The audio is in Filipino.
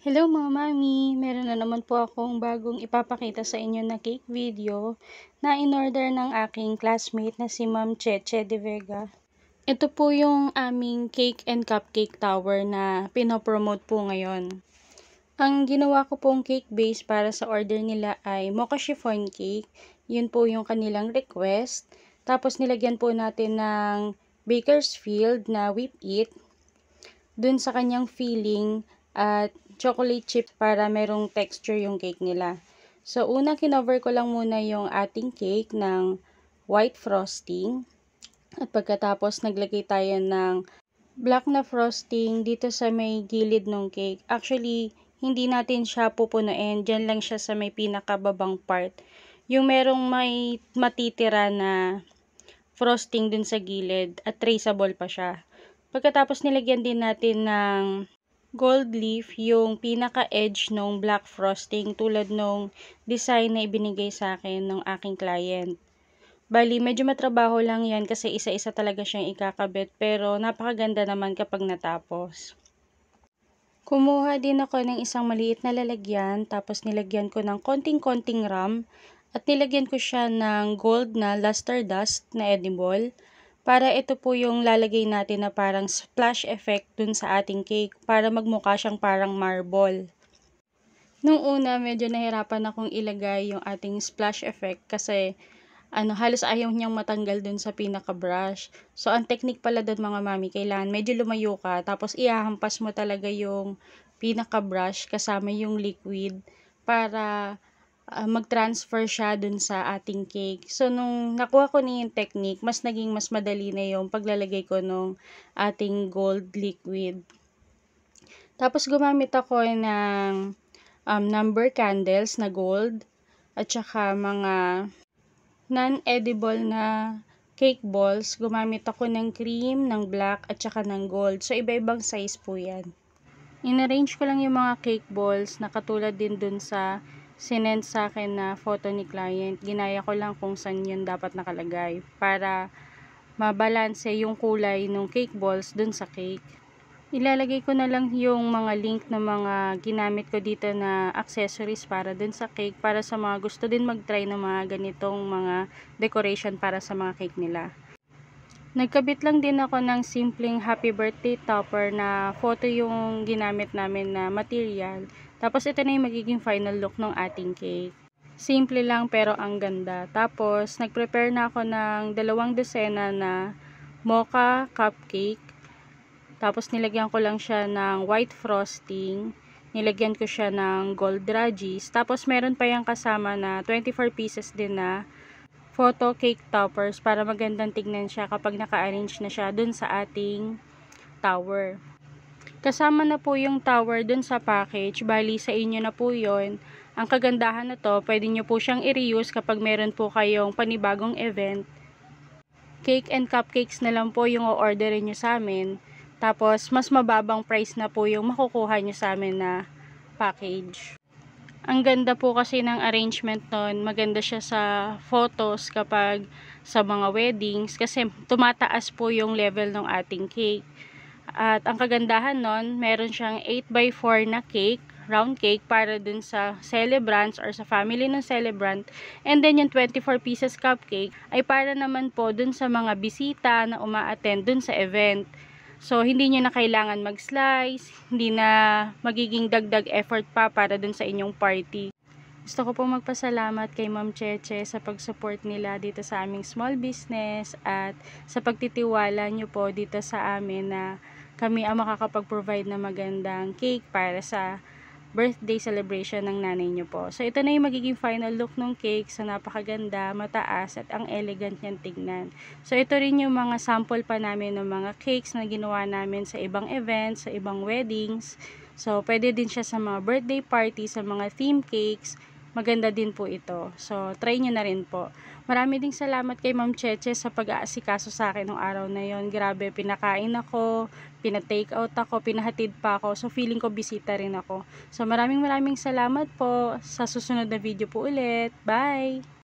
Hello mga mami! Meron na naman po akong bagong ipapakita sa inyo na cake video na in-order ng aking classmate na si Ma'am Cheche de Vega. Ito po yung aming cake and cupcake tower na pinopromote po ngayon. Ang ginawa ko pong cake base para sa order nila ay mocha chiffon cake. Yun po yung kanilang request. Tapos nilagyan po natin ng Bakersfield na whip it dun sa kanyang filling at chocolate chip para merong texture yung cake nila. So, una kinover ko lang muna yung ating cake ng white frosting. At pagkatapos, naglagay tayo ng black na frosting dito sa may gilid ng cake. Actually, hindi natin siya pupunuin. Diyan lang siya sa may pinakababang part. Yung merong may matitira na frosting dun sa gilid at traceable pa siya. Pagkatapos nilagyan din natin ng gold leaf yung pinaka-edge ng black frosting tulad nung design na ibinigay sa akin ng aking client. Bali, medyo matrabaho lang yan kasi isa-isa talaga siyang ikakabit pero napakaganda naman kapag natapos. Kumuha din ako ng isang maliit na lalagyan tapos nilagyan ko ng konting-konting ram at nilagyan ko siya ng gold na luster dust na edible. Para ito po yung lalagay natin na parang splash effect dun sa ating cake para magmukha siyang parang marble. Nung una, medyo nahirapan akong ilagay yung ating splash effect kasi halos ayaw niyang matanggal dun sa pinaka-brush. So, ang technique pala dun mga mami, kailangan medyo lumayo ka tapos ihahampas mo talaga yung pinaka-brush kasama yung liquid para mag-transfer siya dun sa ating cake. So, nung nakuha ko na yung technique, mas madali na yung paglalagay ko nung ating gold liquid. Tapos, gumamit ako ng number candles na gold at saka mga non-edible na cake balls. Gumamit ako ng cream, ng black at saka ng gold. So, iba-ibang size po yan. In-arrange ko lang yung mga cake balls na katulad din dun sa sinend sa akin na photo ni client. Ginaya ko lang kung saan yun dapat nakalagay para mabalanse yung kulay ng cake balls dun sa cake. Ilalagay ko na lang yung mga link ng mga ginamit ko dito na accessories para dun sa cake para sa mga gusto din mag-try ng mga ganitong mga decoration para sa mga cake nila. Nagkabit lang din ako ng simpleng happy birthday topper na photo yung ginamit namin na material. Tapos ito na yung magiging final look ng ating cake. Simple lang pero ang ganda. Tapos nag-prepare na ako ng 2 dosena na mocha cupcake. Tapos nilagyan ko lang siya ng white frosting. Nilagyan ko siya ng gold ragis. Tapos meron pa yung kasama na 24 pieces din na photo cake toppers para magandang tignan siya kapag naka-arrange na siya dun sa ating tower. Kasama na po yung tower dun sa package, bali sa inyo na po yon. Ang kagandahan na to, pwede nyo po siyang i-reuse kapag meron po kayong panibagong event. Cake and cupcakes na lang po yung o-orderin nyo sa amin. Tapos, mas mababang price na po yung makukuha nyo sa amin na package. Ang ganda po kasi ng arrangement nun. Maganda siya sa photos kapag sa mga weddings kasi tumataas po yung level ng ating cake. At ang kagandahan nun, meron siyang 8x4 na cake, round cake para dun sa celebrants or sa family ng celebrant. And then yung 24 pieces cupcake ay para naman po dun sa mga bisita na uma-attend dun sa event. So, hindi nyo na kailangan mag-slice, hindi na magiging dagdag effort pa para dun sa inyong party. Gusto ko pong magpasalamat kay Ma'am Cheche sa pag-support nila dito sa aming small business at sa pagtitiwala nyo po dito sa amin na kami ang makakapag-provide na magandang cake para sa birthday celebration ng nanay nyo po. So, ito na yung magiging final look ng cake. So, napakaganda, mataas, at ang elegant niyang tignan. So, ito rin yung mga sample pa namin ng mga cakes na ginawa namin sa ibang events, sa ibang weddings. So, pwede din siya sa mga birthday party, sa mga theme cakes. Maganda din po ito. So, try nyo na rin po. Marami ding salamat kay Ma'am Cheche sa pag-aasikaso sa akin ng araw na yon. Grabe, pinakain ako, pina-take out ako, pinahatid pa ako. So, feeling ko bisita rin ako. So, maraming salamat po. Sa susunod na video po ulit. Bye!